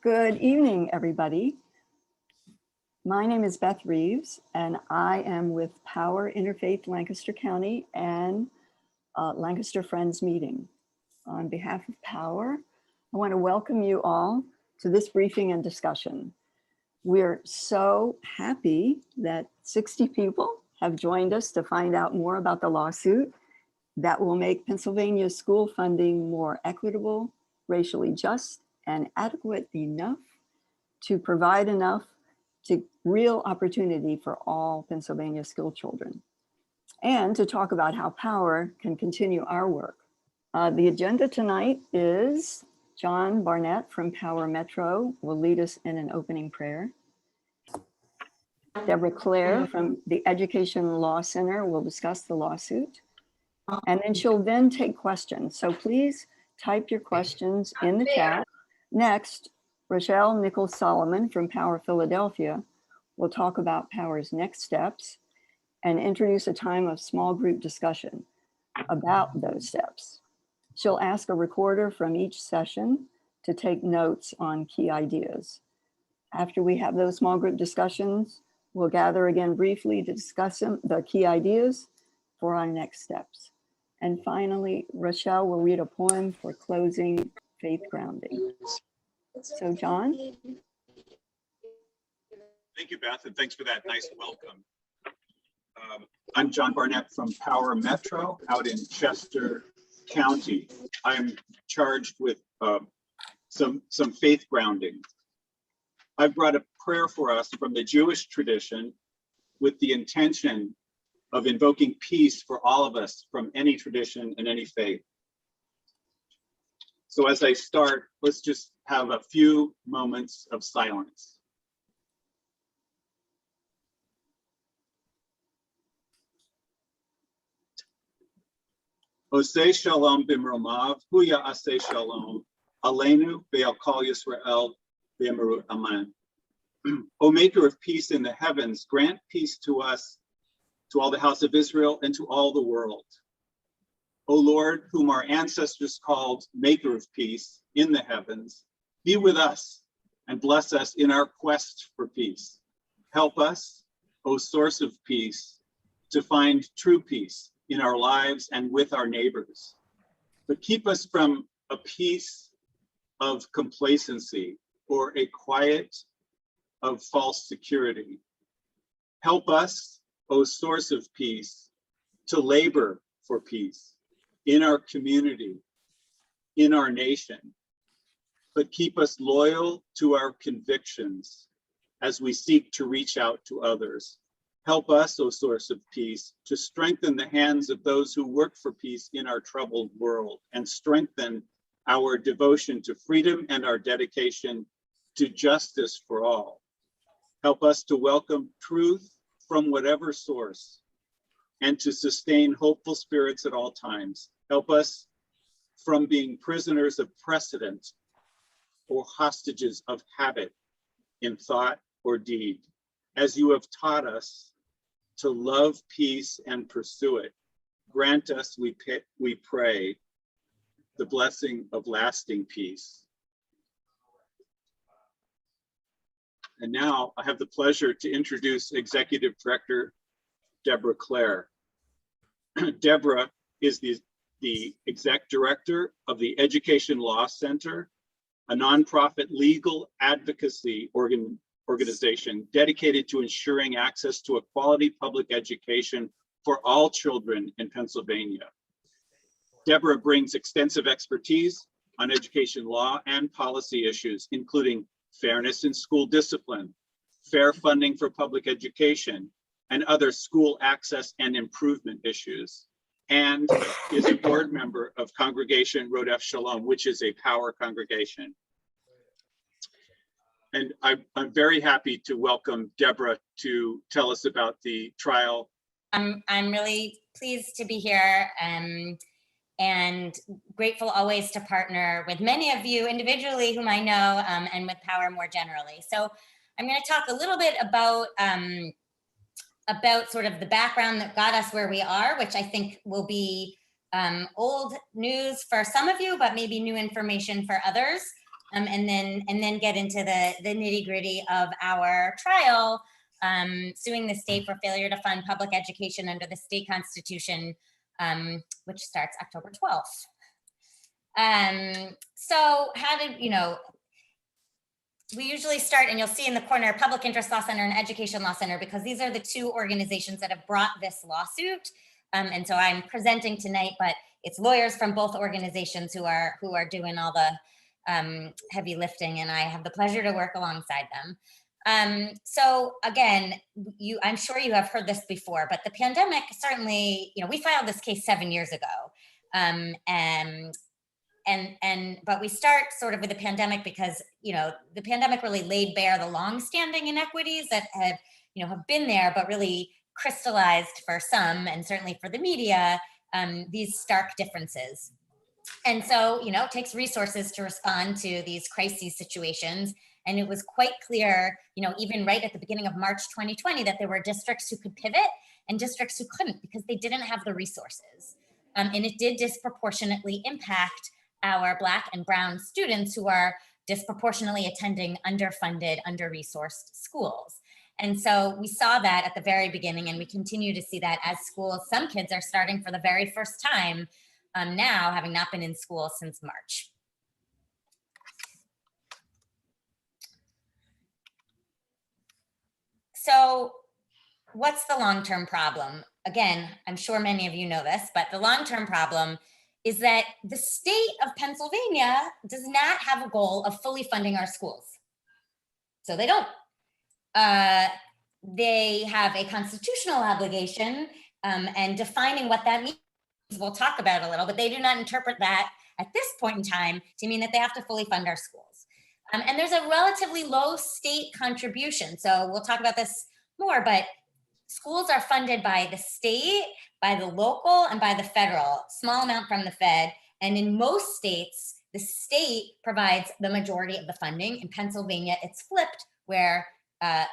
Good evening, everybody. My name is Beth Reeves, and I am with Power Interfaith Lancaster County and Lancaster Friends Meeting. On behalf of Power, I want to welcome you all to this briefing and discussion. We're so happy that 60 people have joined us to find out more about the lawsuit that will make Pennsylvania's school funding more equitable, racially just, and adequate enough to provide enough to real opportunity for all Pennsylvania school children, and to talk about how Power can continue our work. The agenda tonight is John Barnett from Power Metro will lead us in an opening prayer. Deborah Clare from the Education Law Center will discuss the lawsuit, and then she'll then take questions. So please type your questions in the chat. Next, Rochelle Nicole Solomon from Power Philadelphia will talk about Power's next steps and introduce a time of small group discussion about those steps. She'll ask a recorder from each session to take notes on key ideas. After we have those small group discussions, we'll gather again briefly to discuss the key ideas for our next steps. And finally, Rochelle will read a poem for closing faith grounding. So, John? Thank you, Beth, and thanks for that nice welcome. I'm John Barnett from Power Metro out in Chester County. I'm charged with some faith grounding. I've brought a prayer for us from the Jewish tradition with the intention of invoking peace for all of us from any tradition and any faith. So as I start, let's just have a few moments of silence. Oseh shalom bimromav, huya aseh shalom, aleinu ve'al kol Yisrael ve'emeru amen. O maker of peace in the heavens, grant peace to us, to all the house of Israel, and to all the world. O Lord, whom our ancestors called maker of peace in the heavens, be with us and bless us in our quest for peace. Help us, O source of peace, to find true peace in our lives and with our neighbors. But keep us from a peace of complacency or a quiet of false security. Help us, O source of peace, to labor for peace in our community, in our nation, but keep us loyal to our convictions as we seek to reach out to others. Help us, O source of peace, to strengthen the hands of those who work for peace in our troubled world, and strengthen our devotion to freedom and our dedication to justice for all. Help us to welcome truth from whatever source and to sustain hopeful spirits at all times. Help us from being prisoners of precedent or hostages of habit in thought or deed. As you have taught us to love peace and pursue it, grant us, we pray, the blessing of lasting peace. And now I have the pleasure to introduce Executive Director Deborah Clare. Deborah is the Exec Director of the Education Law Center, a nonprofit legal advocacy organization dedicated to ensuring access to a quality public education for all children in Pennsylvania. Deborah brings extensive expertise on education law and policy issues, including fairness in school discipline, fair funding for public education, and other school access and improvement issues, and is a board member of Congregation Rodef Shalom, which is a Power congregation. And I'm very happy to welcome Deborah to tell us about the trial. I'm really pleased to be here and grateful always to partner with many of you individually whom I know and with Power more generally. So I'm going to talk a little bit about sort of the background that got us where we are, which I think will be old news for some of you, but maybe new information for others. and then get into the nitty gritty of our trial, suing the state for failure to fund public education under the state constitution, which starts October 12th. So how did, we usually start, and you'll see in the corner, Public Interest Law Center and Education Law Center, because these are the two organizations that have brought this lawsuit. And so I'm presenting tonight, but it's lawyers from both organizations who are doing all the heavy lifting, and I have the pleasure to work alongside them. So again, I'm sure you have heard this before, but the pandemic certainly, we filed this case 7 years ago. But we start sort of with the pandemic because, the pandemic really laid bare the longstanding inequities that have been there, but really crystallized for some, and certainly for the media, these stark differences. And so, it takes resources to respond to these crisis situations. And it was quite clear, even right at the beginning of March 2020, that there were districts who could pivot and districts who couldn't because they didn't have the resources. And it did disproportionately impact our Black and Brown students who are disproportionately attending underfunded, under-resourced schools. And so we saw that at the very beginning, and we continue to see that as schools, some kids are starting for the very first time now, having not been in school since March. So what's the long-term problem? Again, I'm sure many of you know this, but the long-term problem is that the state of Pennsylvania does not have a goal of fully funding our schools. So they don't. They have a constitutional obligation, and defining what that means, we'll talk about a little, but they do not interpret that at this point in time to mean that they have to fully fund our schools. And there's a relatively low state contribution. So we'll talk about this more, but schools are funded by the state, by the local, and by the federal, small amount from the Fed. And in most states, the state provides the majority of the funding. In Pennsylvania, it's flipped, where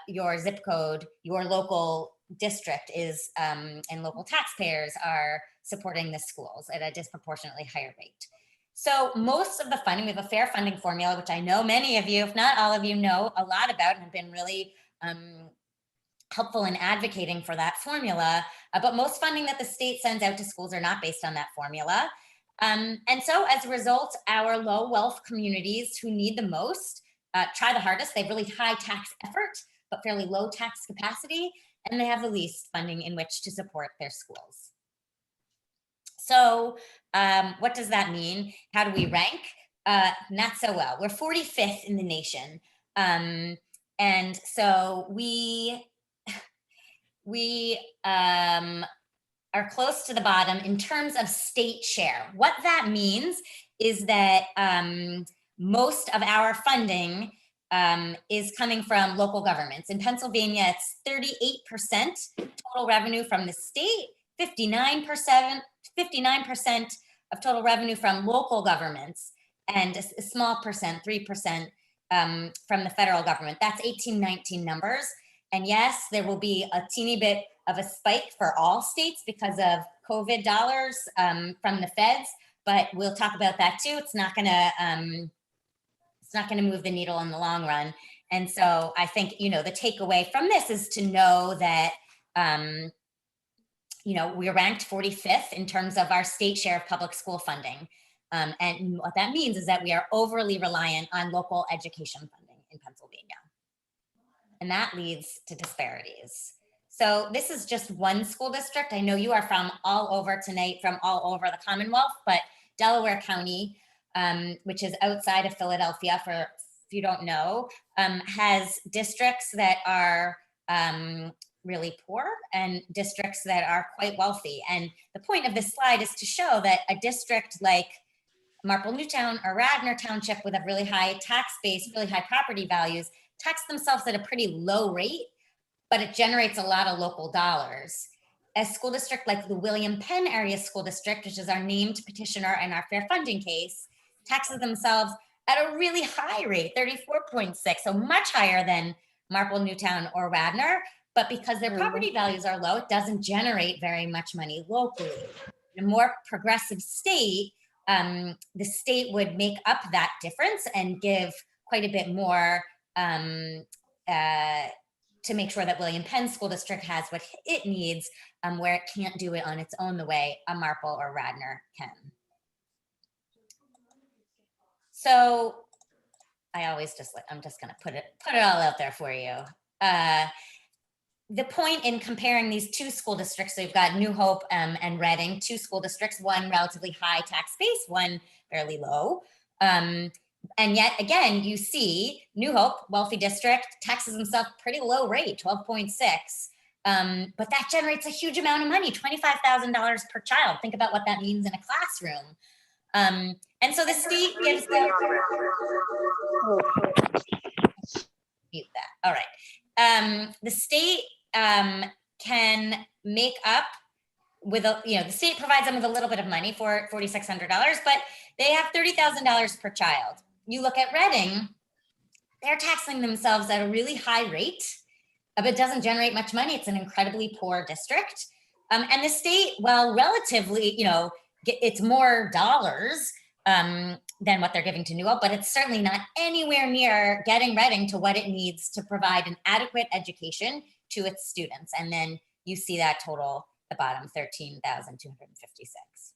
your zip code, your local district is, and local taxpayers are supporting the schools at a disproportionately higher rate. So most of the funding, we have a fair funding formula, which I know many of you, if not all of you, know a lot about and have been really helpful in advocating for that formula, but most funding that the state sends out to schools are not based on that formula. And so as a result, our low wealth communities who need the most try the hardest. They have really high tax effort, but fairly low tax capacity, and they have the least funding in which to support their schools. So what does that mean? How do we rank? Not so well. We're 45th in the nation. And so we are close to the bottom in terms of state share. What that means is that most of our funding is coming from local governments. In Pennsylvania, it's 38% total revenue from the state, 59% of total revenue from local governments, and a small percent, 3% from the federal government. That's 18-19 numbers. And yes, there will be a teeny bit of a spike for all states because of COVID dollars from the feds, but we'll talk about that too. It's not gonna move the needle in the long run. And so I think, the takeaway from this is to know that, we're ranked 45th in terms of our state share of public school funding. And what that means is that we are overly reliant on local education funding in Pennsylvania. And that leads to disparities. So this is just one school district. I know you are from all over tonight, from all over the Commonwealth, but Delaware County, which is outside of Philadelphia, for if you don't know, has districts that are really poor and districts that are quite wealthy. And the point of this slide is to show that a district like Marple Newtown or Radnor Township with a really high tax base, really high property values, tax themselves at a pretty low rate, but it generates a lot of local dollars. A school district like the William Penn Area School District, which is our named petitioner in our fair funding case, taxes themselves at a really high rate, 34.6, so much higher than Marple Newtown or Radnor, but because their property values are low, it doesn't generate very much money locally. In a more progressive state, the state would make up that difference and give quite a bit more to make sure that William Penn School District has what it needs, where it can't do it on its own the way a Marple or Radnor can. So I always just like, I'm just gonna put it all out there for you. The point in comparing these two school districts, so you've got New Hope and Reading, two school districts, one relatively high tax base, one fairly low. And yet again, you see New Hope, wealthy district, taxes themselves pretty low rate, 12.6. But that generates a huge amount of money, $25,000 per child. Think about what that means in a classroom. And so the state gives them, mute that, all right. The state can make up with a, the state provides them with a little bit of money for $4,600, but they have $30,000 per child. You look at Reading, they're taxing themselves at a really high rate, but it doesn't generate much money. It's an incredibly poor district. And the state, well, relatively, it's more dollars than what they're giving to New Hope, but it's certainly not anywhere near getting Reading to what it needs to provide an adequate education to its students. And then you see that total at the bottom, 13,256.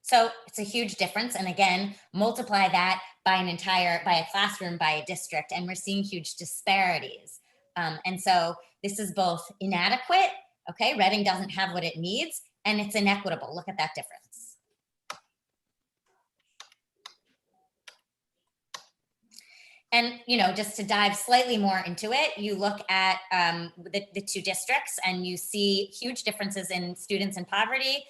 So it's a huge difference. And again, multiply that by a classroom, by a district, and we're seeing huge disparities. And so this is both inadequate, okay, Reading doesn't have what it needs, and it's inequitable. Look at that difference. And, just to dive slightly more into it, you look at the two districts and you see huge differences in students in poverty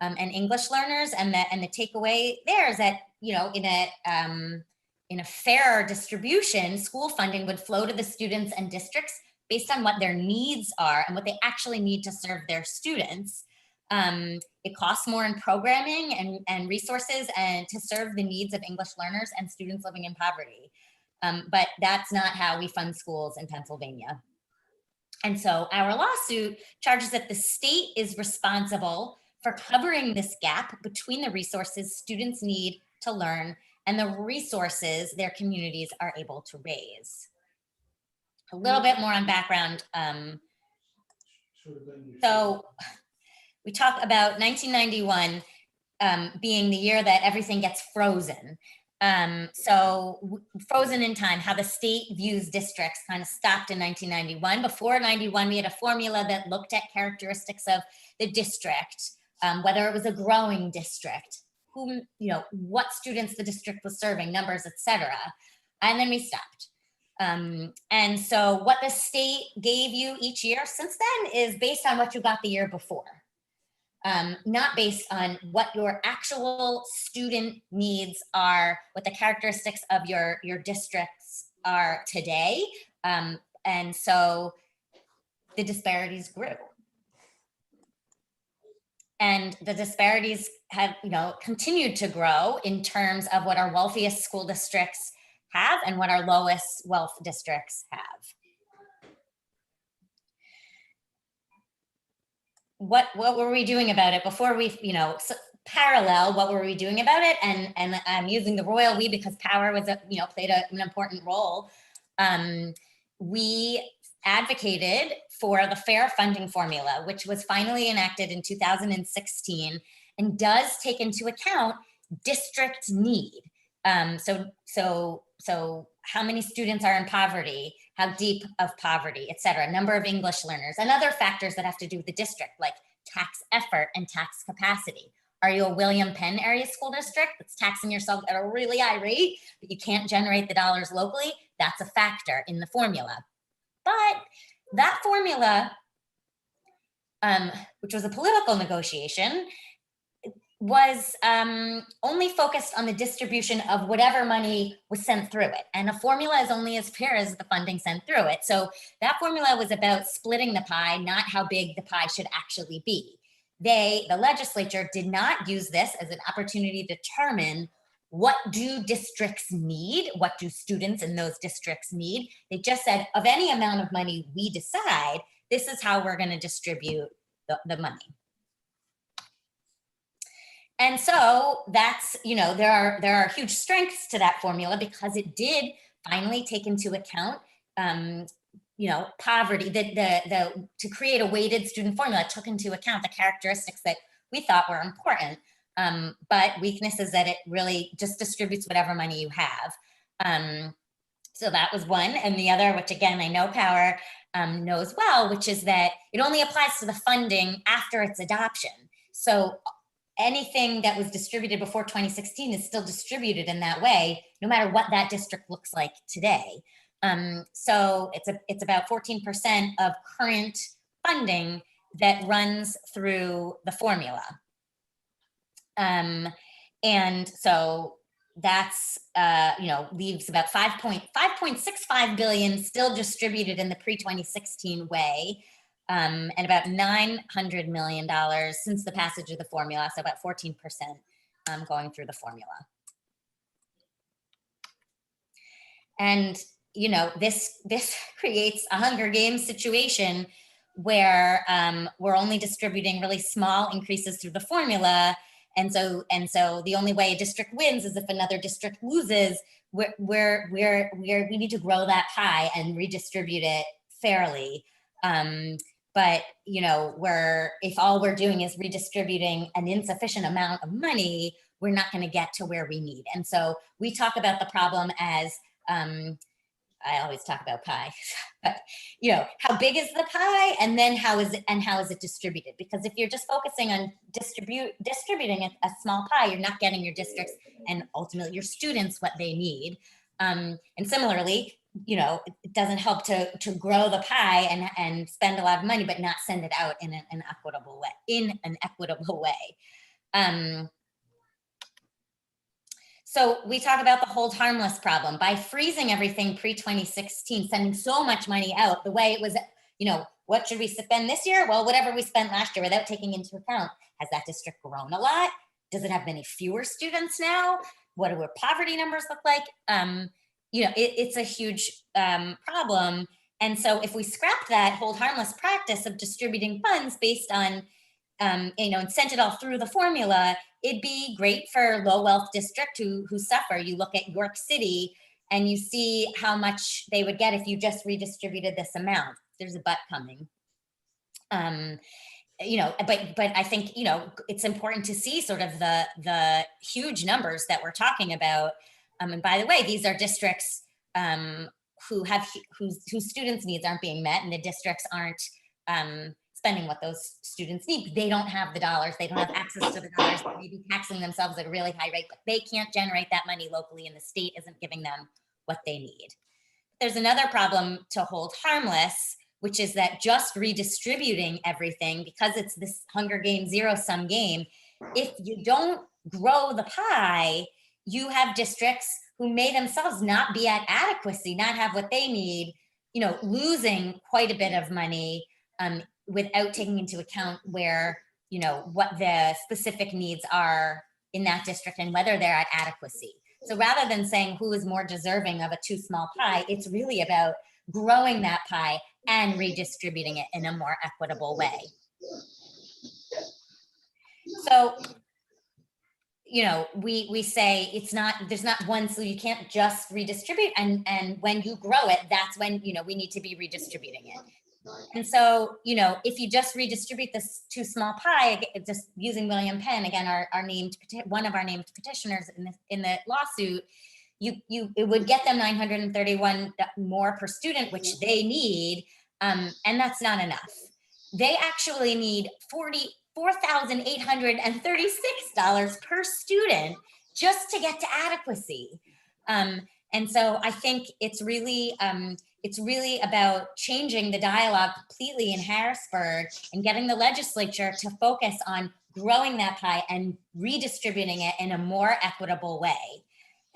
and English learners. And the takeaway there is that, in a fairer distribution, school funding would flow to the students and districts based on what their needs are and what they actually need to serve their students. It costs more in programming and resources and to serve the needs of English learners and students living in poverty. But that's not how we fund schools in Pennsylvania. And so our lawsuit charges that the state is responsible for covering this gap between the resources students need to learn and the resources their communities are able to raise. A little bit more on background. So we talk about 1991 being the year that everything gets frozen. So frozen in time, how the state views districts kind of stopped in 1991. Before 91, we had a formula that looked at characteristics of the district, whether it was a growing district, whom, what students the district was serving, numbers, etc. And then we stopped. And so what the state gave you each year since then is based on what you got the year before. Not based on what your actual student needs are, what the characteristics of your districts are today. And so the disparities grew. And the disparities have, continued to grow in terms of what our wealthiest school districts have and what our lowest wealth districts have. What were we doing about it before we, parallel, what were we doing about it? And I'm using the royal we because power was, played an important role. We advocated for the fair funding formula, which was finally enacted in 2016 and does take into account district need. So how many students are in poverty, how deep of poverty, et cetera, number of English learners, and other factors that have to do with the district, like tax effort and tax capacity. Are you a William Penn area school district that's taxing yourself at a really high rate, but you can't generate the dollars locally? That's a factor in the formula. But that formula, which was a political negotiation, was only focused on the distribution of whatever money was sent through it. And a formula is only as fair as the funding sent through it. So that formula was about splitting the pie, not how big the pie should actually be. The legislature did not use this as an opportunity to determine what do districts need, what do students in those districts need. They just said, of any amount of money we decide, this is how we're going to distribute the money. And so that's, there are huge strengths to that formula because it did finally take into account, poverty. To create a weighted student formula took into account the characteristics that we thought were important, but weaknesses that it really just distributes whatever money you have. So that was one. And the other, which again, I know Power knows well, which is that it only applies to the funding after its adoption. So anything that was distributed before 2016 is still distributed in that way, no matter what that district looks like today. So it's about 14% of current funding that runs through the formula. And so that's, leaves about 5.65 billion still distributed in the pre-2016 way, and about $900 million since the passage of the formula, so about 14% going through the formula. And, this creates a Hunger Games situation where we're only distributing really small increases through the formula. And so the only way a district wins is if another district loses. We need to grow that pie and redistribute it fairly. But if all we're doing is redistributing an insufficient amount of money, we're not going to get to where we need. And so we talk about the problem as I always talk about pie, but how big is the pie, and then how is it distributed? Because if you're just focusing on distributing a small pie, you're not getting your districts and ultimately your students what they need. And similarly, it doesn't help to grow the pie and spend a lot of money, but not send it out in an equitable way. So we talk about the hold harmless problem. By freezing everything pre-2016, sending so much money out, the way it was, what should we spend this year? Well, whatever we spent last year, without taking into account, has that district grown a lot? Does it have many fewer students now? What do our poverty numbers look like? It's a huge problem. And so if we scrap that hold harmless practice of distributing funds based on, and sent it all through the formula, it'd be great for low wealth district who suffer. You look at York City and you see how much they would get if you just redistributed this amount. There's a but coming. But I think, it's important to see sort of the huge numbers that we're talking about. And by the way, these are districts whose students' needs aren't being met, and the districts aren't spending what those students need. They don't have the dollars. They don't have access to the dollars. They may be taxing themselves at a really high rate, but they can't generate that money locally, and the state isn't giving them what they need. There's another problem to hold harmless, which is that just redistributing everything, because it's this Hunger Games zero-sum game, if you don't grow the pie, you have districts who may themselves not be at adequacy, not have what they need, losing quite a bit of money, without taking into account where, what the specific needs are in that district and whether they're at adequacy. So rather than saying who is more deserving of a too small pie, it's really about growing that pie and redistributing it in a more equitable way. So, we say there's not one, so you can't just redistribute. And when you grow it, that's when, we need to be redistributing it. And so, if you just redistribute this too small pie, just using William Penn, again, one of our named petitioners in the lawsuit, it would get them $931 more per student, which they need, and that's not enough. They actually need $4,836 per student just to get to adequacy. And so I think it's really about changing the dialogue completely in Harrisburg and getting the legislature to focus on growing that pie and redistributing it in a more equitable way.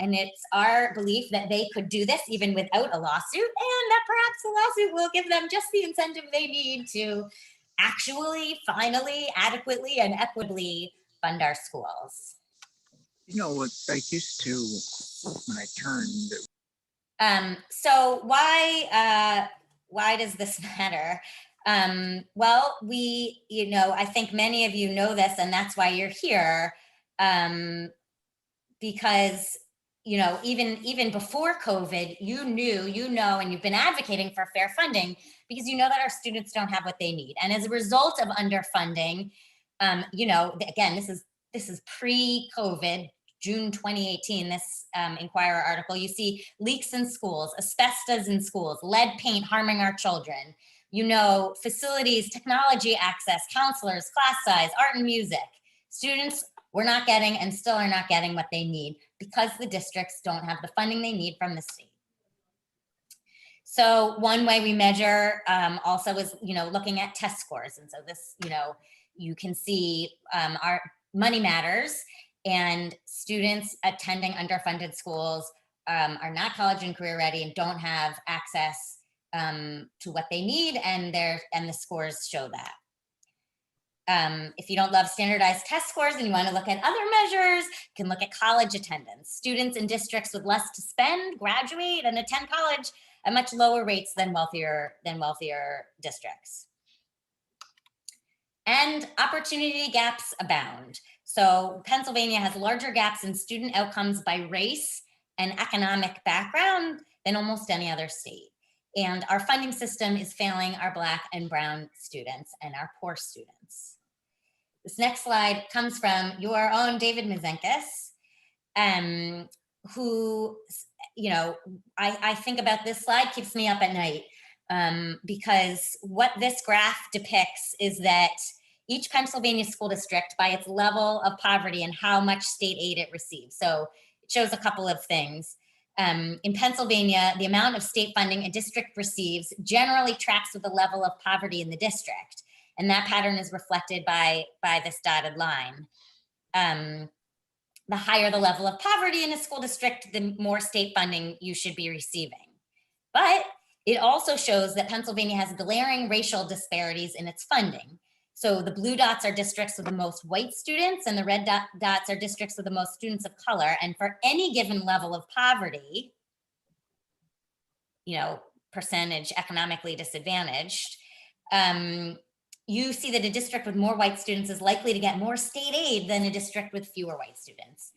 And it's our belief that they could do this even without a lawsuit, and that perhaps a lawsuit will give them just the incentive they need to actually, finally, adequately and equitably fund our schools. What I used to, when I turned. So why does this matter? Well, I think many of you know this, and that's why you're here. because, you know, even before COVID, you know, and you've been advocating for fair funding because you know that our students don't have what they need. And as a result of underfunding, you know, again, this is pre-COVID, June 2018, this Inquirer article, you see leaks in schools, asbestos in schools, lead paint harming our children, you know, facilities, technology access, counselors, class size, art and music. Students were not getting and still are not getting what they need because the districts don't have the funding they need from the state. So one way we measure also is, you know, looking at test scores. And so this, you know, you can see our Money Matters, and students attending underfunded schools are not college and career ready and don't have access to what they need, and the scores show that. If you don't love standardized test scores and you want to look at other measures, you can look at college attendance. Students in districts with less to spend graduate and attend college at much lower rates than wealthier districts. And opportunity gaps abound. So Pennsylvania has larger gaps in student outcomes by race and economic background than almost any other state. And our funding system is failing our Black and brown students and our poor students. This next slide comes from your own David Mazenkis, who, you know, I think about this slide, keeps me up at night, because what this graph depicts is that each Pennsylvania school district, by its level of poverty and how much state aid it receives. So it shows a couple of things. In Pennsylvania, the amount of state funding a district receives generally tracks with the level of poverty in the district. And that pattern is reflected by this dotted line. The higher the level of poverty in a school district, the more state funding you should be receiving. But it also shows that Pennsylvania has glaring racial disparities in its funding. So the blue dots are districts with the most white students, and the red dots are districts with the most students of color. And for any given level of poverty, you know, percentage economically disadvantaged, you see that a district with more white students is likely to get more state aid than a district with fewer white students.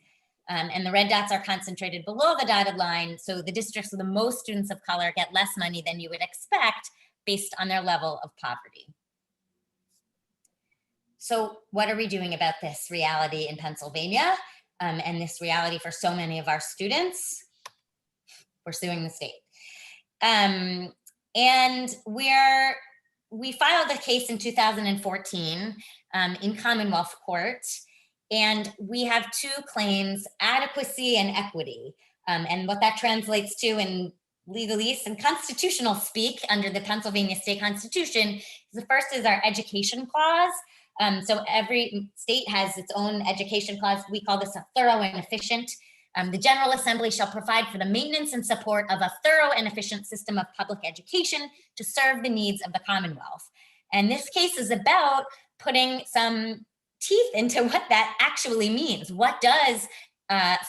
And the red dots are concentrated below the dotted line. So the districts with the most students of color get less money than you would expect based on their level of poverty. So what are we doing about this reality in Pennsylvania and this reality for so many of our students? We're suing the state. And we filed a case in 2014 in Commonwealth Court, and we have two claims, adequacy and equity. And what that translates to in legalese and constitutional speak under the Pennsylvania State Constitution, the first is our education clause. So every state has its own education clause. We call this a thorough and efficient. The General Assembly shall provide for the maintenance and support of a thorough and efficient system of public education to serve the needs of the Commonwealth. And this case is about putting some teeth into what that actually means. What does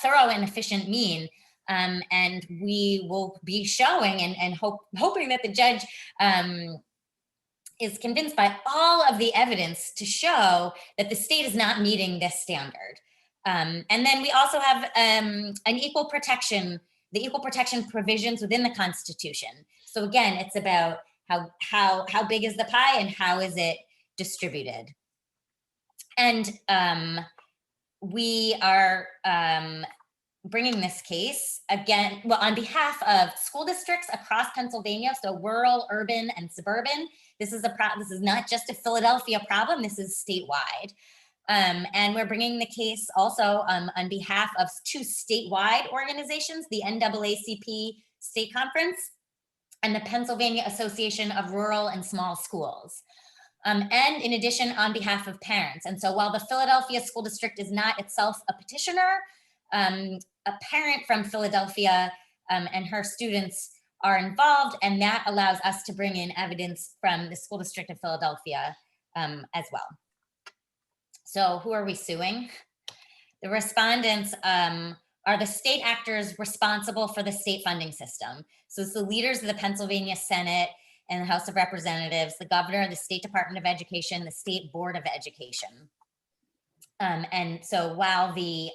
thorough and efficient mean? And we will be showing and hoping that the judge is convinced by all of the evidence to show that the state is not meeting this standard. And then we also have the equal protection provisions within the Constitution. So again, it's about how big is the pie and how is it distributed. And we are bringing this case again, well, on behalf of school districts across Pennsylvania, so rural, urban, and suburban. This is not just a Philadelphia problem, this is statewide. And we're bringing the case also on behalf of two statewide organizations, the NAACP State Conference and the Pennsylvania Association of Rural and Small Schools. And in addition, on behalf of parents. And so while the Philadelphia School District is not itself a petitioner, a parent from Philadelphia and her students are involved, and that allows us to bring in evidence from the School District of Philadelphia as well. So who are we suing? The respondents are the state actors responsible for the state funding system. So it's the leaders of the Pennsylvania Senate and the House of Representatives, the governor, the State Department of Education, the State Board of Education. And so while the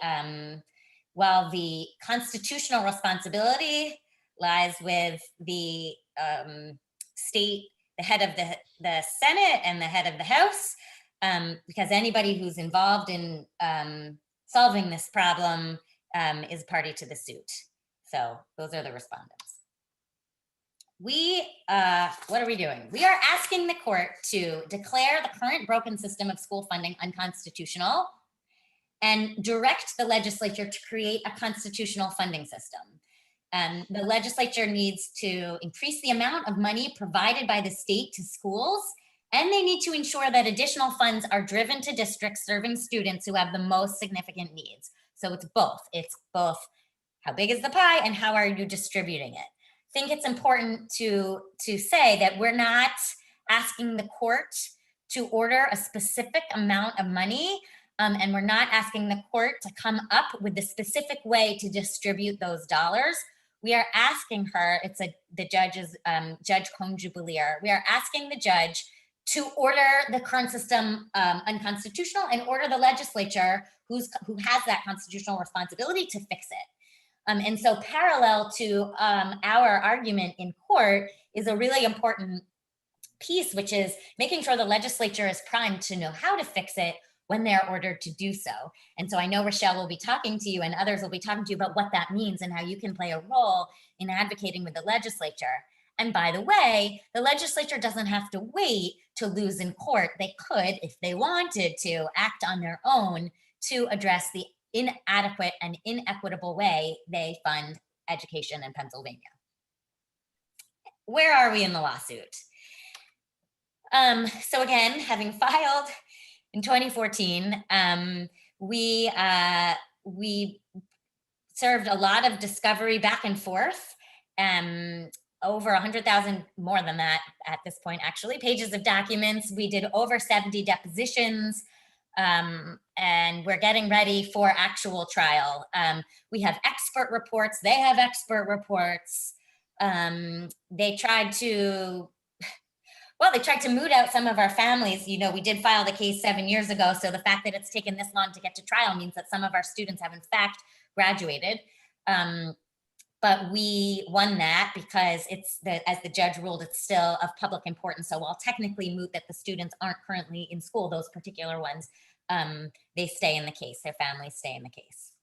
constitutional responsibility lies with the state, the head of the Senate and the head of the House, because anybody who's involved in solving this problem is party to the suit. So those are the respondents. What are we doing? We are asking the court to declare the current broken system of school funding unconstitutional and direct the legislature to create a constitutional funding system. The legislature needs to increase the amount of money provided by the state to schools, and they need to ensure that additional funds are driven to districts serving students who have the most significant needs. So it's both. It's both how big is the pie and how are you distributing it? I think it's important to say that we're not asking the court to order a specific amount of money, and we're not asking the court to come up with the specific way to distribute those dollars. We are asking her, the judge's Judge Conjubilier, we are asking the judge to order the current system unconstitutional and order the legislature who has that constitutional responsibility to fix it. And so parallel to our argument in court is a really important piece, which is making sure the legislature is primed to know how to fix it when they're ordered to do so. And so I know Rochelle will be talking to you and others will be talking to you about what that means and how you can play a role in advocating with the legislature. And by the way, the legislature doesn't have to wait to lose in court. They could, if they wanted to, act on their own to address the inadequate and inequitable way they fund education in Pennsylvania. Where are we in the lawsuit? So again, having filed in 2014, we served a lot of discovery back and forth, over 100,000, more than that at this point, actually, pages of documents. We did over 70 depositions, and we're getting ready for actual trial. We have expert reports. They have expert reports. They tried to moot out some of our families. You know, we did file the case 7 years ago. So the fact that it's taken this long to get to trial means that some of our students have in fact graduated. But we won that because as the judge ruled, it's still of public importance. So while technically moot that the students aren't currently in school, those particular ones, they stay in the case, their families stay in the case.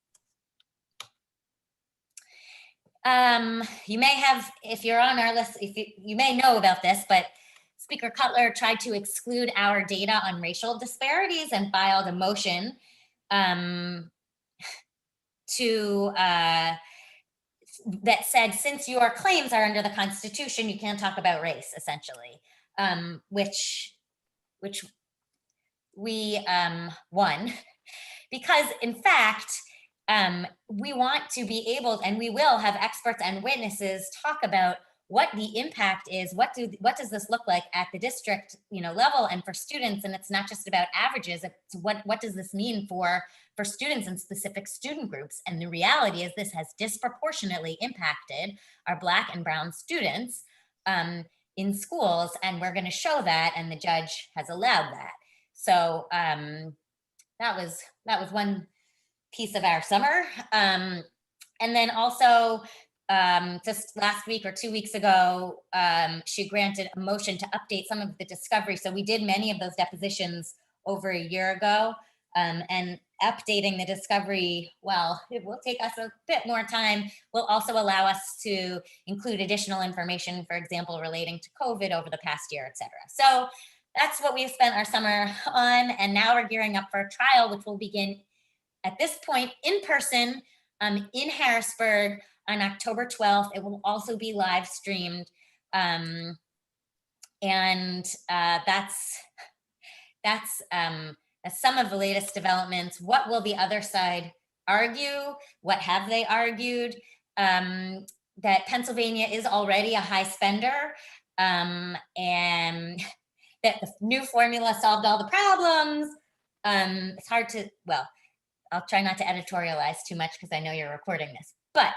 You may have, if you're on our list, you may know about this, but Speaker Cutler tried to exclude our data on racial disparities and filed a motion that said, since your claims are under the Constitution, you can't talk about race, essentially, which we won, because in fact, we want to be able, and we will have experts and witnesses talk about what the impact is, what does this look like at the district level and for students. And it's not just about averages, it's what does this mean for students in specific student groups. And the reality is this has disproportionately impacted our Black and Brown students in schools, and we're going to show that, and the judge has allowed that. So that was one piece of our summer. And then also, just last week or 2 weeks ago, she granted a motion to update some of the discovery. So we did many of those depositions over a year ago, and updating the discovery, well, it will take us a bit more time, will also allow us to include additional information, for example, relating to COVID over the past year, et cetera. So that's what we've spent our summer on, and now we're gearing up for a trial, which will begin at this point in person in Harrisburg on October 12th. It will also be live streamed. That's some of the latest developments. What will the other side argue? What have they argued? That Pennsylvania is already a high spender, and that the new formula solved all the problems. It's hard to, well, I'll try not to editorialize too much because I know you're recording this, but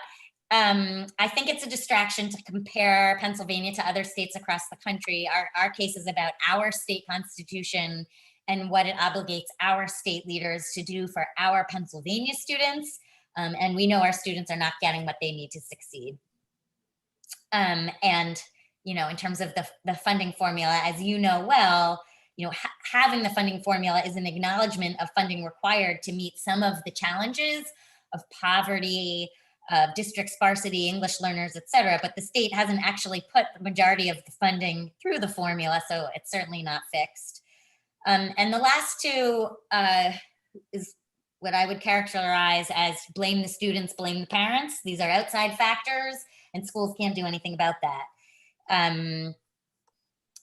I think it's a distraction to compare Pennsylvania to other states across the country. Our case is about our state constitution and what it obligates our state leaders to do for our Pennsylvania students. And we know our students are not getting what they need to succeed. And, you know, in terms of the funding formula, as you know well, you know, having the funding formula is an acknowledgement of funding required to meet some of the challenges of poverty, district sparsity, English learners, et cetera, but the state hasn't actually put the majority of the funding through the formula, so it's certainly not fixed. And the last two is what I would characterize as blame the students, blame the parents. These are outside factors, and schools can't do anything about that.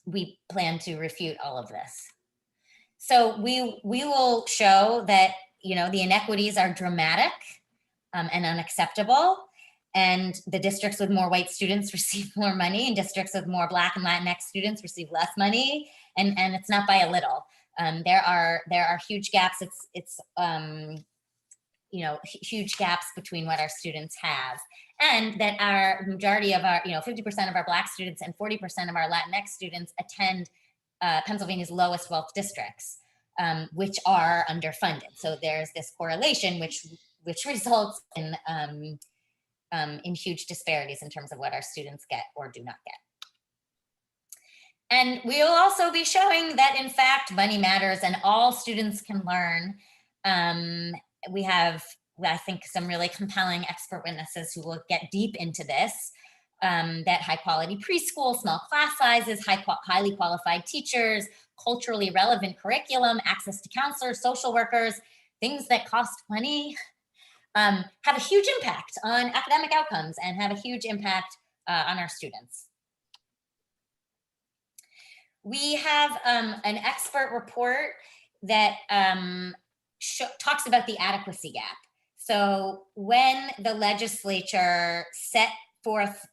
We plan to refute all of this. So we will show that, you know, the inequities are dramatic and unacceptable, and the districts with more white students receive more money, and districts with more Black and Latinx students receive less money, and it's not by a little. There are huge gaps. It's you know, huge gaps between what our students have, and that our majority of our, you know, 50% of our Black students and 40% of our Latinx students attend Pennsylvania's lowest wealth districts, which are underfunded. So there's this correlation which results in huge disparities in terms of what our students get or do not get. And we will also be showing that, in fact, money matters and all students can learn. We have, I think, some really compelling expert witnesses who will get deep into this, that high quality preschool, small class sizes, highly qualified teachers, culturally relevant curriculum, access to counselors, social workers, things that cost money, have a huge impact on academic outcomes and have a huge impact on our students. We have an expert report that talks about the adequacy gap. So when the legislature set forth,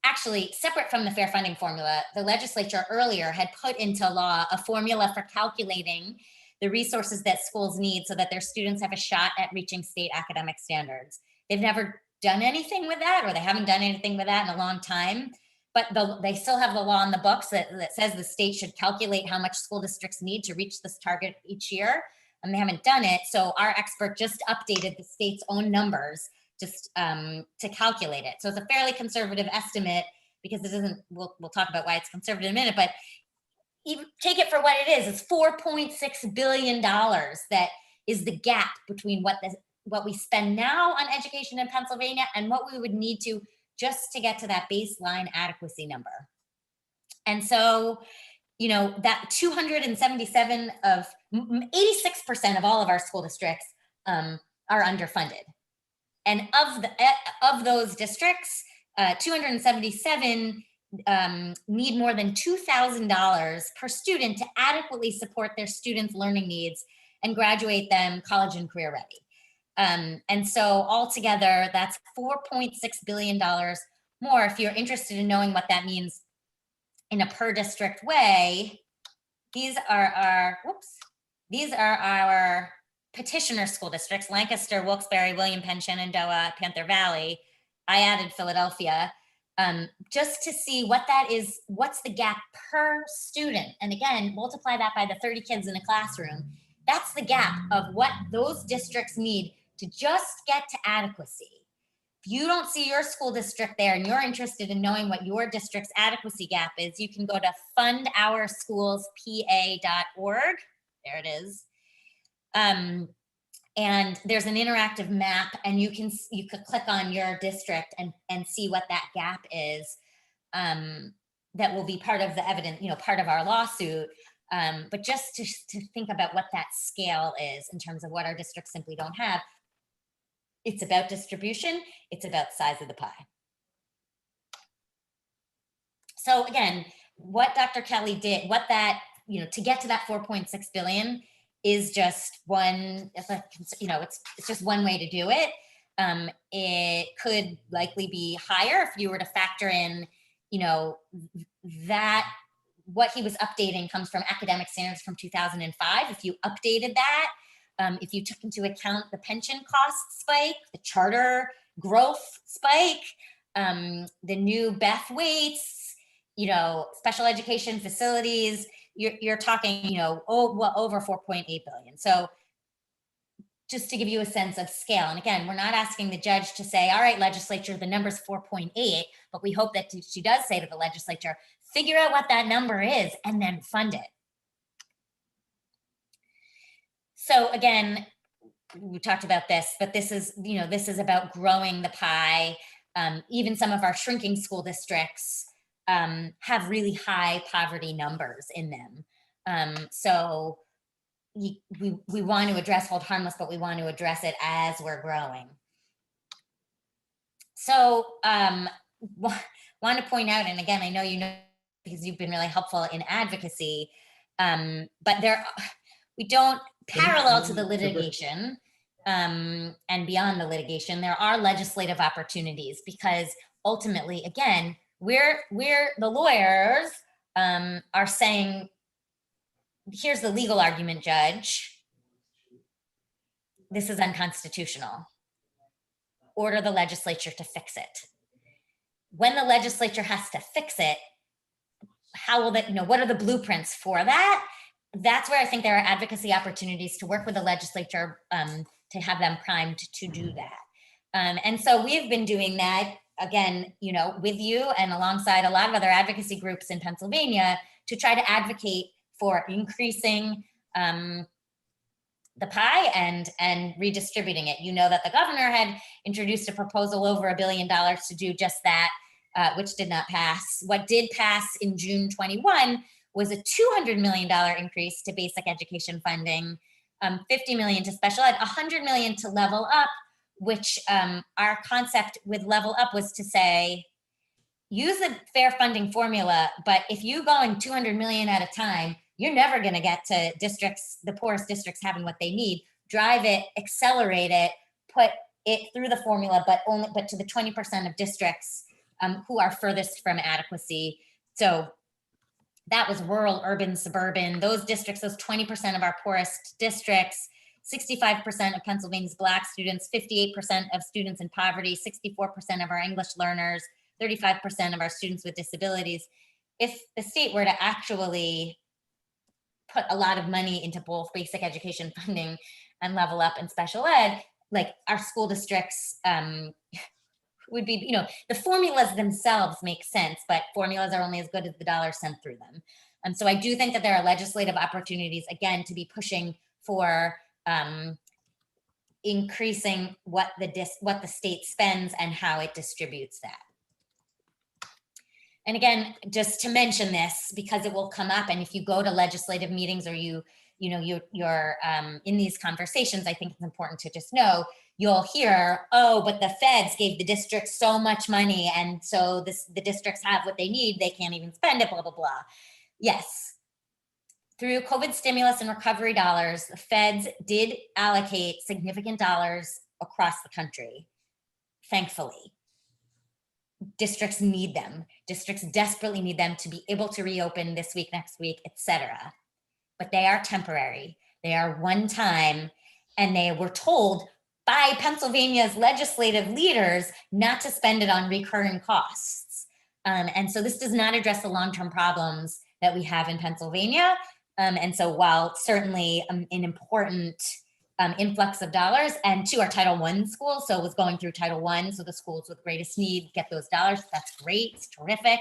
actually separate from the fair funding formula, the legislature earlier had put into law a formula for calculating the resources that schools need so that their students have a shot at reaching state academic standards. They've never done anything with that, or they haven't done anything with that in a long time. But they still have the law in the books that says the state should calculate how much school districts need to reach this target each year, and they haven't done it. So our expert just updated the state's own numbers just to calculate it. So it's a fairly conservative estimate because it isn't, we'll talk about why it's conservative in a minute, but even take it for what it is. It's $4.6 billion that is the gap between what we spend now on education in Pennsylvania and what we would need to just to get to that baseline adequacy number. And so, you know, that 277 of 86% of all of our school districts are underfunded. And of those districts, 277 need more than $2,000 per student to adequately support their students' learning needs and graduate them college and career ready. And so altogether, that's $4.6 billion more. If you're interested in knowing what that means in a per district way, these are our petitioner school districts: Lancaster, Wilkes-Barre, William Penn, Shenandoah, Panther Valley. I added Philadelphia, just to see what that is, what's the gap per student. And again, multiply that by the 30 kids in a classroom. That's the gap of what those districts need to just get to adequacy. If you don't see your school district there and you're interested in knowing what your district's adequacy gap is, you can go to fundourschoolspa.org. There it is. And there's an interactive map, and you could click on your district and see what that gap is. That will be part of the evidence, you know, part of our lawsuit. But just to think about what that scale is in terms of what our districts simply don't have. It's about distribution. It's about size of the pie. So again, what Dr. Kelly did, what that, you know, to get to that 4.6 billion is just one, you know, it's just one way to do it. It could likely be higher if you were to factor in, you know, that what he was updating comes from academic standards from 2005. If you updated that, if you took into account the pension cost spike, the charter growth spike, the new Beth weights, you know, special education facilities, you're talking, you know, over 4.8 billion. So just to give you a sense of scale. And again, we're not asking the judge to say, all right, legislature, the number's 4.8, but we hope that she does say to the legislature, figure out what that number is and then fund it. So again, we talked about this, but this is, you know, this is about growing the pie. Even some of our shrinking school districts have really high poverty numbers in them. So we want to address Hold Harmless, but we want to address it as we're growing. So want to point out, and again, I know you know because you've been really helpful in advocacy, but we don't, parallel to the litigation and beyond the litigation, there are legislative opportunities because ultimately, again, we're the lawyers are saying, here's the legal argument, judge. This is unconstitutional. Order the legislature to fix it. When the legislature has to fix it, how will that, you know, what are the blueprints for that? That's where I think there are advocacy opportunities to work with the legislature to have them primed to do that. And so we've been doing that, again, you know, with you and alongside a lot of other advocacy groups in Pennsylvania to try to advocate for increasing the pie and redistributing it. You know that the governor had introduced a proposal over $1 billion to do just that, which did not pass. What did pass in June 21 was a $200 million increase to basic education funding, $50 million to special ed, $100 million to level up, which our concept with level up was to say, use the fair funding formula, but if you going 200 million at a time, you're never going to get to districts, the poorest districts having what they need. Drive it, accelerate it, put it through the formula, but to the 20% of districts who are furthest from adequacy. So that was rural, urban, suburban, those districts, those 20% of our poorest districts, 65% of Pennsylvania's Black students, 58% of students in poverty, 64% of our English learners, 35% of our students with disabilities. If the state were to actually put a lot of money into both basic education funding and level up and special ed, like our school districts would be, you know, the formulas themselves make sense, but formulas are only as good as the dollars sent through them. And so I do think that there are legislative opportunities, again, to be pushing for increasing what the state spends and how it distributes that. And again, just to mention this, because it will come up, and if you go to legislative meetings or you're in these conversations, I think it's important to just know, you'll hear, oh, but the feds gave the districts so much money, and so the districts have what they need, they can't even spend it, blah, blah, blah. Yes, through COVID stimulus and recovery dollars, the feds did allocate significant dollars across the country, thankfully. Districts need them. Districts desperately need them to be able to reopen this week, next week, etc. But they are temporary. They are one time, and they were told by Pennsylvania's legislative leaders not to spend it on recurring costs. And so this does not address the long-term problems that we have in Pennsylvania. And so while certainly an important influx of dollars, and to our Title I schools, so it was going through Title I, so the schools with greatest need get those dollars. That's great, it's terrific.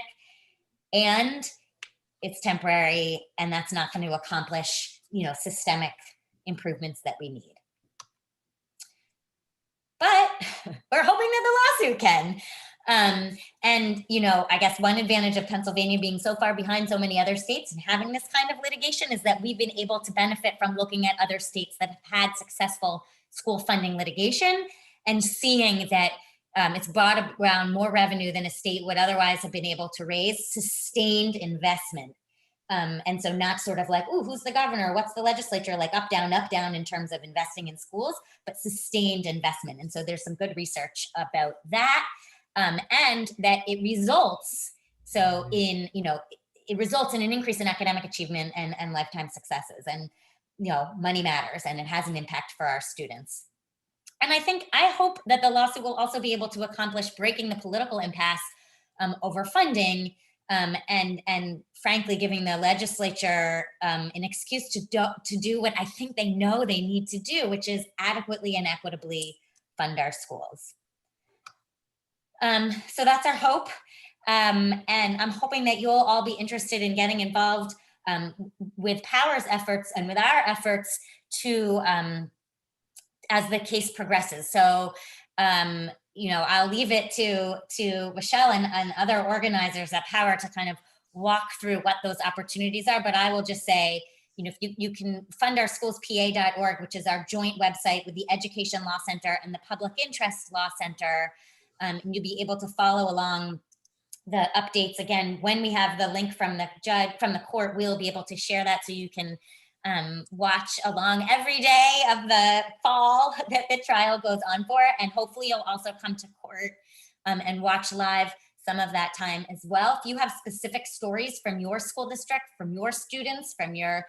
And it's temporary, and that's not going to accomplish, you know, systemic improvements that we need. But we're hoping that the lawsuit can. And, you know, I guess one advantage of Pennsylvania being so far behind so many other states and having this kind of litigation is that we've been able to benefit from looking at other states that have had successful school funding litigation and seeing that it's brought around more revenue than a state would otherwise have been able to raise, sustained investment. And so not sort of like, ooh, who's the governor? What's the legislature? Like up, down in terms of investing in schools, but sustained investment. And so there's some good research about that. And that it results, so in, you know, it results in an increase in academic achievement and lifetime successes. And, you know, money matters, and it has an impact for our students. And I hope that the lawsuit will also be able to accomplish breaking the political impasse over funding and frankly, giving the legislature an excuse to do what I think they know they need to do, which is adequately and equitably fund our schools. So that's our hope. And I'm hoping that you'll all be interested in getting involved with Power's efforts and with our efforts to, as the case progresses. So, you know, I'll leave it to Rochelle and other organizers at Power to kind of walk through what those opportunities are. But I will just say, you know, if you can fund our schoolspa.org, which is our joint website with the Education Law Center and the Public Interest Law Center, and you'll be able to follow along the updates. Again, when we have the link from the judge, from the court, we'll be able to share that so you can watch along every day of the fall that the trial goes on for. And hopefully you'll also come to court and watch live some of that time as well. If you have specific stories from your school district, from your students, from your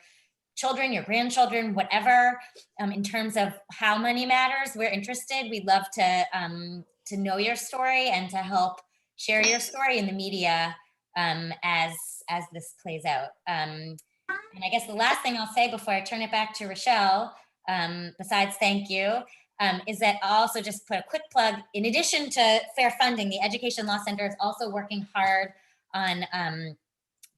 children, your grandchildren, whatever, in terms of how money matters, we're interested. We'd love to know your story and to help share your story in the media as this plays out. And I guess the last thing I'll say before I turn it back to Rochelle, besides thank you, is that I'll also just put a quick plug. In addition to fair funding, the Education Law Center is also working hard on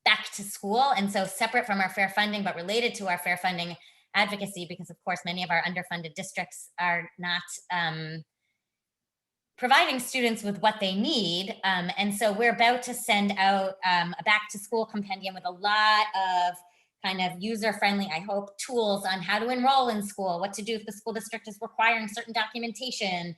back to school. And so separate from our fair funding, but related to our fair funding advocacy, because of course, many of our underfunded districts are not providing students with what they need. And so we're about to send out a back to school compendium with a lot of kind of user-friendly, I hope, tools on how to enroll in school, what to do if the school district is requiring certain documentation,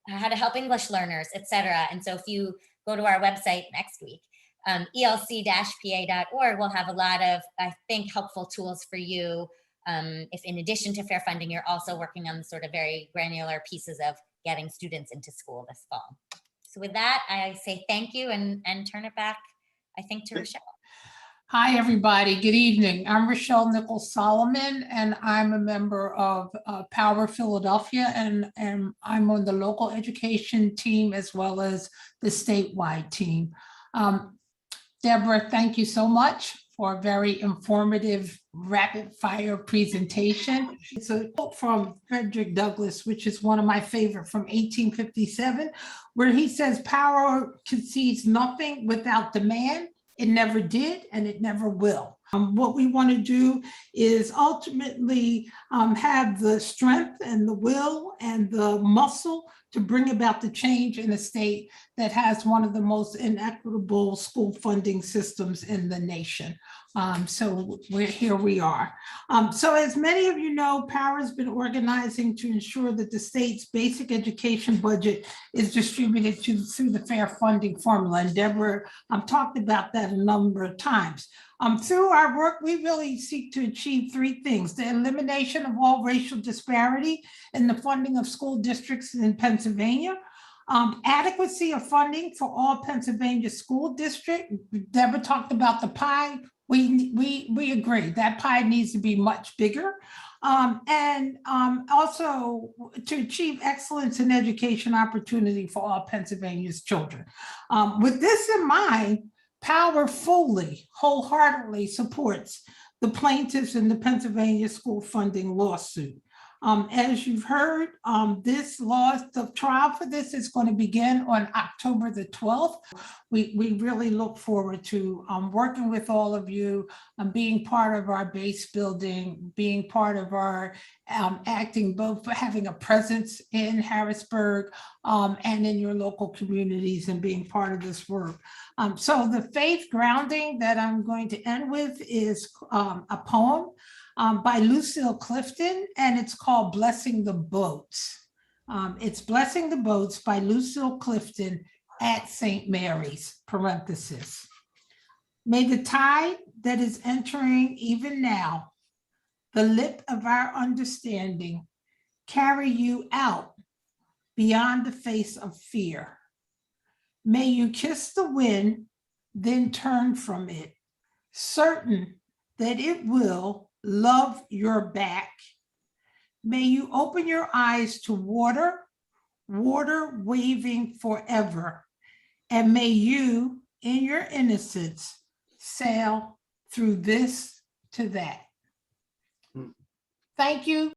how to help English learners, et cetera. And so if you go to our website next week, elc-pa.org, we'll have a lot of, I think, helpful tools for you. If in addition to fair funding, you're also working on sort of very granular pieces of getting students into school this fall. So with that, I say thank you and turn it back, I think, to Rochelle. Hi, everybody. Good evening. I'm Rochelle Nicole Solomon, and I'm a member of Power Philadelphia, and I'm on the local education team as well as the statewide team. Deborah, thank you so much for a very informative, rapid-fire presentation. It's a quote from Frederick Douglass, which is one of my favorite, from 1857, where he says, "Power concedes nothing without demand. It never did, and it never will." What we want to do is ultimately have the strength and the will and the muscle to bring about the change in a state that has one of the most inequitable school funding systems in the nation. So here we are. So as many of you know, Power has been organizing to ensure that the state's basic education budget is distributed through the fair funding formula. And Deborah talked about that a number of times. Through our work, we really seek to achieve three things: the elimination of all racial disparity in the funding of school districts in Pennsylvania, adequacy of funding for all Pennsylvania school districts. Deborah talked about the pie. We agree that pie needs to be much bigger. And also to achieve excellence in education opportunity for all Pennsylvania's children. With this in mind, Power fully, wholeheartedly supports the plaintiffs in the Pennsylvania school funding lawsuit. As you've heard, the trial for this is going to begin on October the 12th. We really look forward to working with all of you, being part of our base building, being part of our acting, both having a presence in Harrisburg and in your local communities, and being part of this work. So the faith grounding that I'm going to end with is a poem by Lucille Clifton, and it's called Blessing the Boats. It's Blessing the Boats by Lucille Clifton at St. Mary's, parenthesis. May the tide that is entering even now, the lip of our understanding, carry you out beyond the face of fear. May you kiss the wind, then turn from it, certain that it will love your back. May you open your eyes to water, water waving forever. And may you, in your innocence sail through this to that. Thank you.